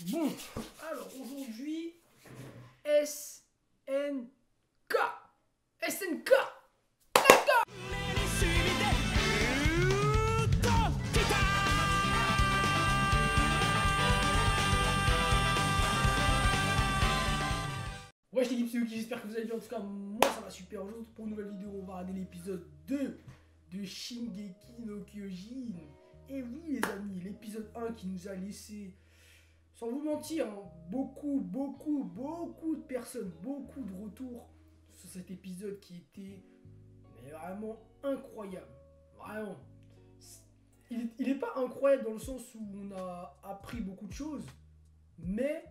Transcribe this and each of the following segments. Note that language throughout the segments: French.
Bon, alors aujourd'hui, SNK. SNK. Ouais, je t'équipe c'est Yuki, j'espère que vous allez bien. En tout cas, moi ça va super. Aujourd'hui, pour une nouvelle vidéo, on va regarder l'épisode 2 de Shingeki no Kyojin. Et oui, les amis, l'épisode 1 qui nous a laissé, sans vous mentir, hein, beaucoup de personnes, beaucoup de retours sur cet épisode qui était vraiment incroyable. Vraiment. Il n'est pas incroyable dans le sens où on a appris beaucoup de choses, mais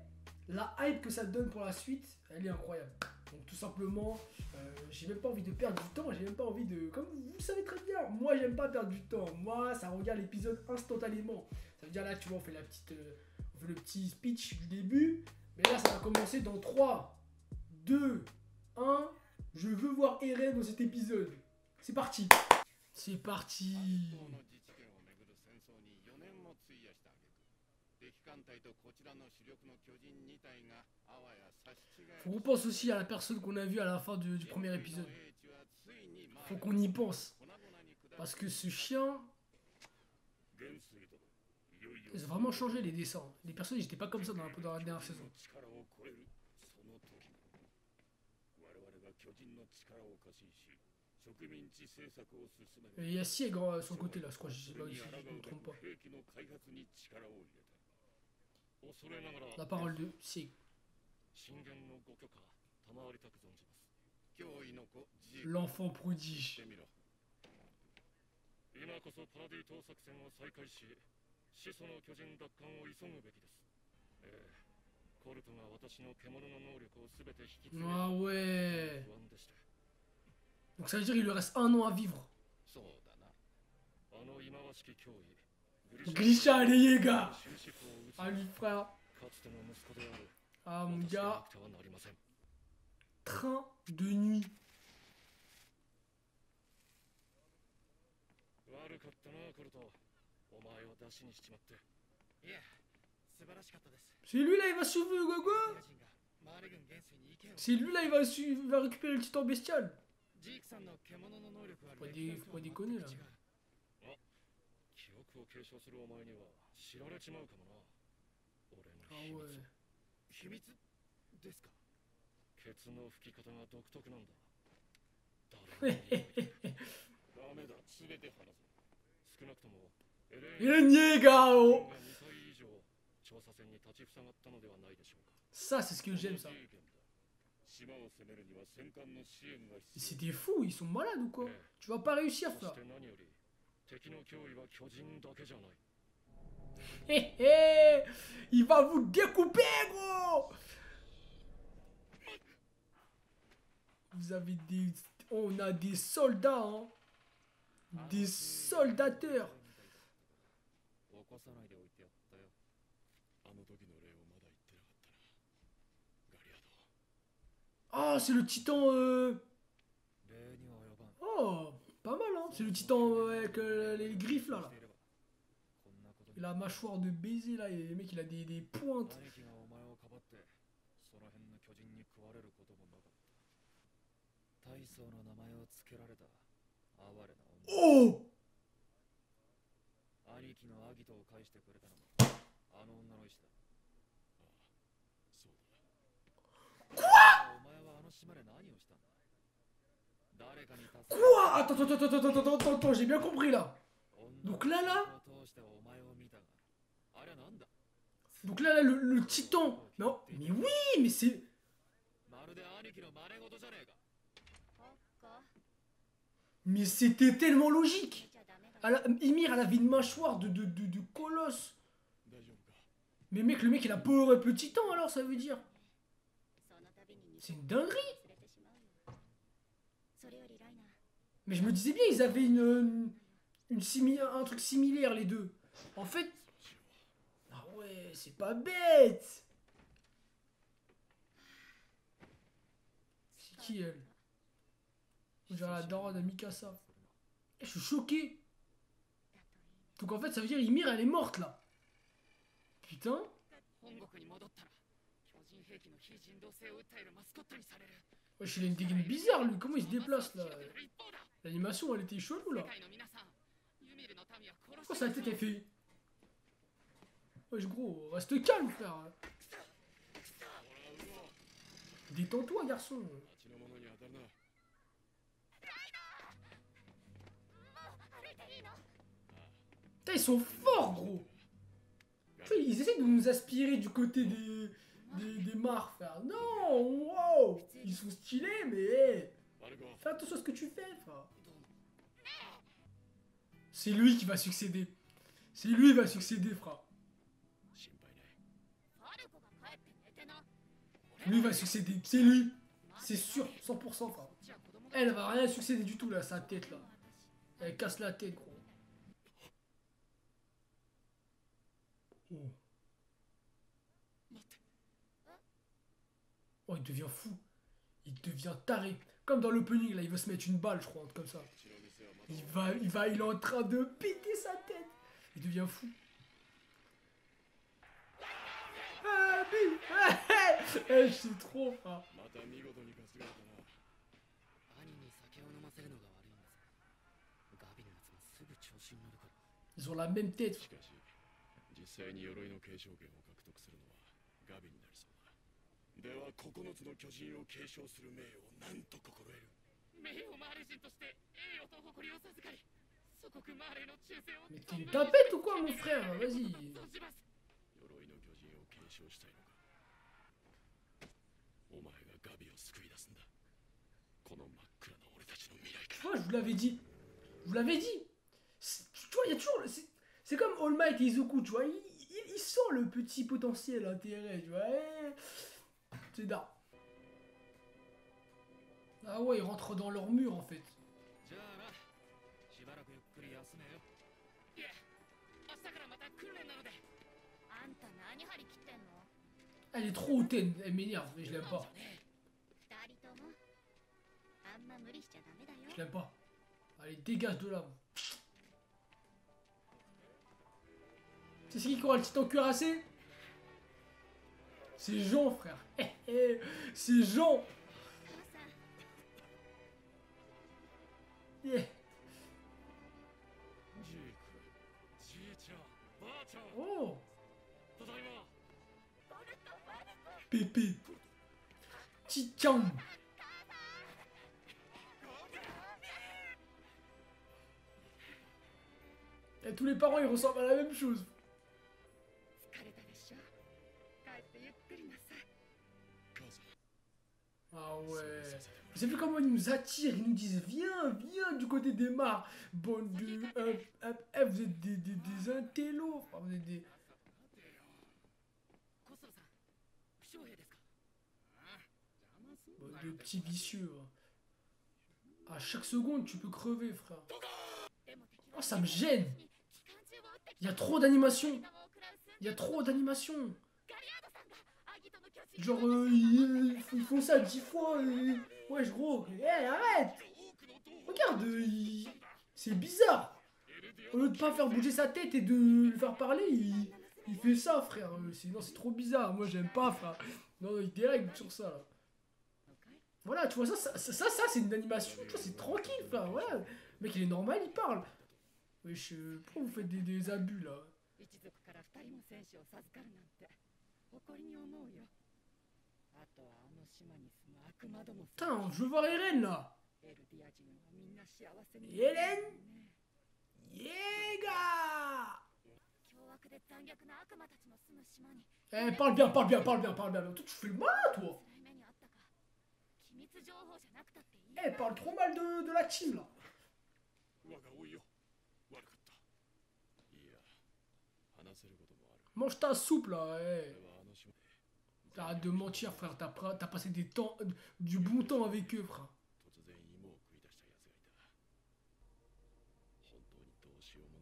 la hype que ça donne pour la suite, elle est incroyable. Donc tout simplement, j'ai même pas envie de perdre du temps, j'ai même pas envie de... Comme vous le savez très bien, moi j'aime pas perdre du temps. Moi, ça regarde l'épisode instantanément. Ça veut dire là, tu vois, on fait la petite... on fait le petit speech du début. Mais là, ça va commencer dans 3, 2, 1. Je veux voir Eren dans cet épisode. C'est parti. C'est parti. Faut qu'on pense aussi à la personne qu'on a vue à la fin du premier épisode. Faut qu'on y pense. Parce que ce chien... Ils ont vraiment changé les dessins. Les personnages n'étaient pas comme ça dans la dernière saison. Et il y a Sieg à son côté là, je crois, je ne me trompe pas. La parole de Sieg. L'enfant prodige. Ah ouais. Donc ça veut dire qu'il lui reste 1 an à vivre. Grisha, les gars. Ah lui frère. Ah mon gars. Train de nuit. C'est lui là, il va sauver Gogo. C'est lui là, il va récupérer le titan bestial. Faut pas déconner là. Ah ouais. Ça c'est ce que j'aime ça. C'est des fous, ils sont malades ou quoi? Tu vas pas réussir ça. Il va vous découper gros. Vous avez des... On a des soldats hein. Des soldateurs. Ah, c'est le titan Oh, pas mal hein. C'est le titan avec les griffes là. Il a la mâchoire de baiser là. Et le mec il a des pointes. Oh! Quoi? Attends, j'ai bien compris là. Donc là. Donc là, le titan. Non, mais oui, mais c'est... Mais c'était tellement logique. Ymir, elle avait une mâchoire de colosse. Mais mec, le mec, il a power up le titan alors, ça veut dire. C'est une dinguerie. Mais je me disais bien, ils avaient un truc similaire les deux. En fait... Ah ouais, c'est pas bête. C'est qui elle? On dirait la daronne de Mikasa. Je suis choqué. Donc en fait, ça veut dire Ymir, elle est morte là. Putain. Wesh, il a une dégaine bizarre, lui. Comment il se déplace, là? L'animation, elle était chelou, là. Pourquoi sa tête, elle fait... Wesh, gros, reste calme, frère. Détends-toi, garçon. Putain, ils sont forts, gros. Tu vois, ils essaient de nous aspirer du côté des mares, frère. Non, wow. Ils sont stylés, mais hey, fais attention à ce que tu fais, frère. C'est lui qui va succéder. C'est lui qui va succéder, frère. Lui va succéder. C'est lui. C'est sûr, 100%, frère. Elle va rien succéder du tout, là, sa tête, là. Elle casse la tête, gros. Oh. Oh, il devient fou. Il devient taré. Comme dans l'opening, là, il veut se mettre une balle, je crois, un truc comme ça. Il est en train de péter sa tête. Il devient fou. Ah, oui. Je sais trop, frère. Ils ont la même tête. Mais t'es une tapette ou quoi, mon frère? Vas-y. Moi, je vous l'avais dit. Je vous l'avais dit. Tu vois, il y a toujours... C'est comme All Might et Izuku, tu vois. Il sent le petit potentiel intérêt, tu vois. C'est d'art. Ah ouais, ils rentrent dans leur mur, en fait. Elle est trop hautaine, elle m'énerve, mais je l'aime pas. Je l'aime pas. Allez, dégage de là. C'est qui aura le titan cuirassé? C'est Jean, frère. C'est Jean. Yeah. Oh. Pépé. Titan. Et tous les parents ils ressemblent à la même chose. Ah ouais. Je sais plus comment ils nous attirent, ils nous disent viens, viens du côté des mares. Bande de... vous êtes des intellos. Enfin, vous êtes des... Bande de petits vicieux. À chaque seconde tu peux crever, frère. Oh, ça me gêne. Il y a trop d'animation. Il y a trop d'animation. Genre, ils font ça 10 fois. Wesh, gros. Arrête. Regarde, c'est bizarre. Au lieu de pas faire bouger sa tête et de le faire parler, il fait ça, frère. Non, c'est trop bizarre. Moi, j'aime pas, frère. Non, il dérègle sur ça. Là. Voilà, tu vois, ça c'est une animation. Tu vois, c'est tranquille, frère. Voilà. Le mec, il est normal, il parle. Wesh, pourquoi vous faites des abus, là? Putain, je veux voir Eren, là. Eren Yega. Eh, parle bien. Toi, tu fais le mal, toi. Eh, parle trop mal de la team, là. Mange ta soupe, là. Arrête de mentir, frère. T'as passé du bon temps avec eux, frère.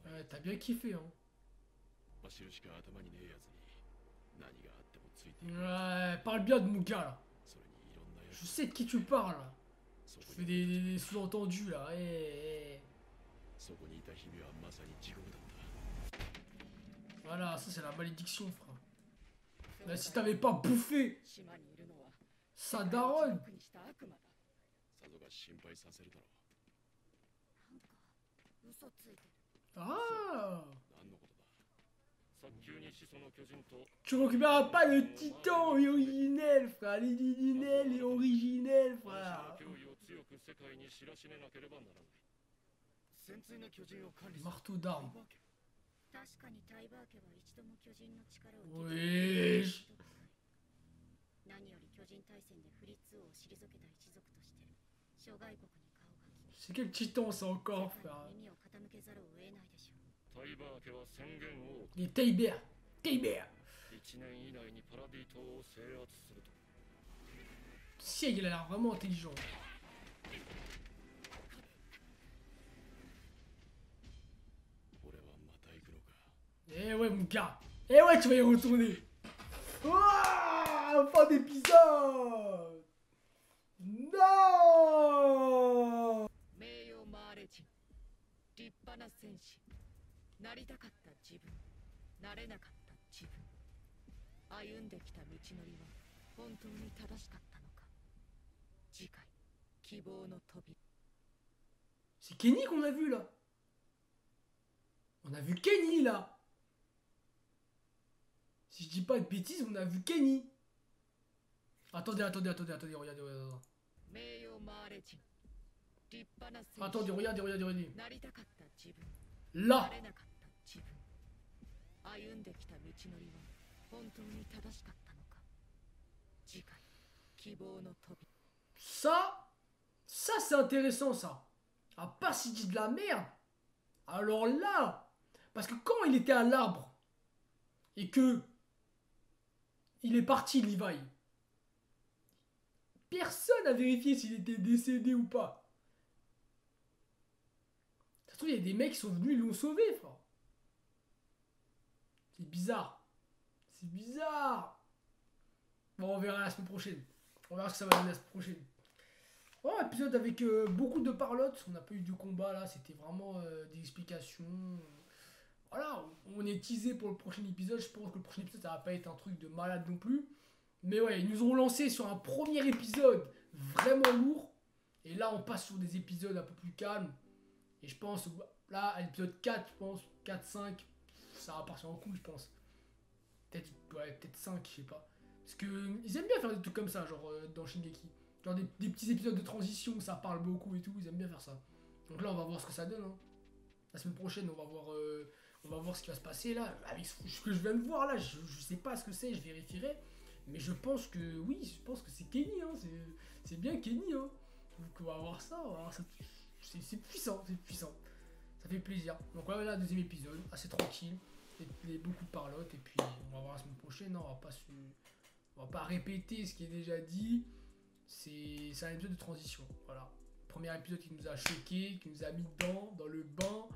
Ouais, t'as bien kiffé, hein. Ouais, parle bien de mon gars, là. Je sais de qui tu parles. Tu fais des sous-entendus, là. Voilà, ça c'est la malédiction, frère. Là, si t'avais pas bouffé sa daronne. Ah. Tu récupéreras pas le titan originel, frère. L'originel et originel, frère. Marteau d'armes. Oui. C'est quel titan ça encore, frère? Les Taibert. Taibert. Si, il a l'air vraiment intelligent. Eh ouais, mon gars. Eh ouais, tu vas y retourner. Ouah, fin d'épisode. Non. 歩んできた道のりは本当に正しかったのか。次回、希望の扉。 C'est Kenny qu'on a vu là. On a vu Kenny là. Si je dis pas de bêtises, on a vu Kenny. Attendez, regardez. Attendez, regardez. Là. Ça c'est intéressant ça. À part s'il dit de la merde. Alors là, parce que quand il était à l'arbre et que il est parti Levi, personne n'a vérifié s'il était décédé ou pas. Ça se trouve, il y a des mecs qui sont venus, ils l'ont sauvé, frère. C'est bizarre. C'est bizarre. Bon, on verra la semaine prochaine. On verra ce que ça va donner la semaine prochaine. Ouais, épisode avec beaucoup de parlotte. On n'a pas eu de combat là. C'était vraiment des explications. Voilà, on est teasé pour le prochain épisode. Je pense que le prochain épisode, ça va pas être un truc de malade non plus. Mais ouais, ils nous ont lancé sur un premier épisode vraiment lourd. Et là, on passe sur des épisodes un peu plus calmes. Et je pense, là, à l'épisode 4, je pense, 4, 5, ça va partir en couille, je pense. Peut-être ouais, 5, je sais pas. Parce que ils aiment bien faire des trucs comme ça, genre dans Shingeki. Genre des petits épisodes de transition où ça parle beaucoup et tout, ils aiment bien faire ça. Donc là, on va voir ce que ça donne. Hein. La semaine prochaine, on va voir ce qui va se passer là. Avec ce que je viens de voir là, je sais pas ce que c'est, je vérifierai. Mais je pense que, oui, je pense que c'est Kenny, hein. C'est bien Kenny. Hein. Donc on va voir ça, c'est puissant, c'est puissant. Ça fait plaisir. Donc voilà, deuxième épisode, assez tranquille. Et beaucoup de parlotte. Et puis on va voir la semaine prochaine, hein. On va pas répéter ce qui est déjà dit. C'est un épisode de transition, voilà. Premier épisode qui nous a choqué, qui nous a mis dans le bain.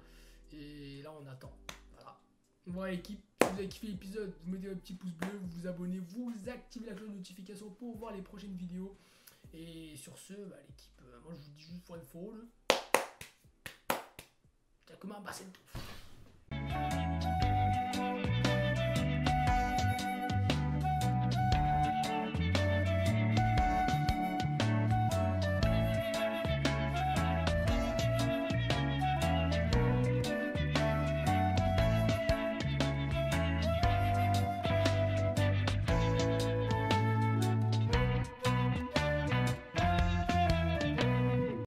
Et là on attend, voilà. Voilà l'équipe, si vous avez kiffé l'épisode, vous mettez votre petit pouce bleu, vous vous abonnez, vous activez la cloche de notification pour voir les prochaines vidéos. Et sur ce, bah, l'équipe, moi je vous dis juste one for all. T'as comme un bassin de tout.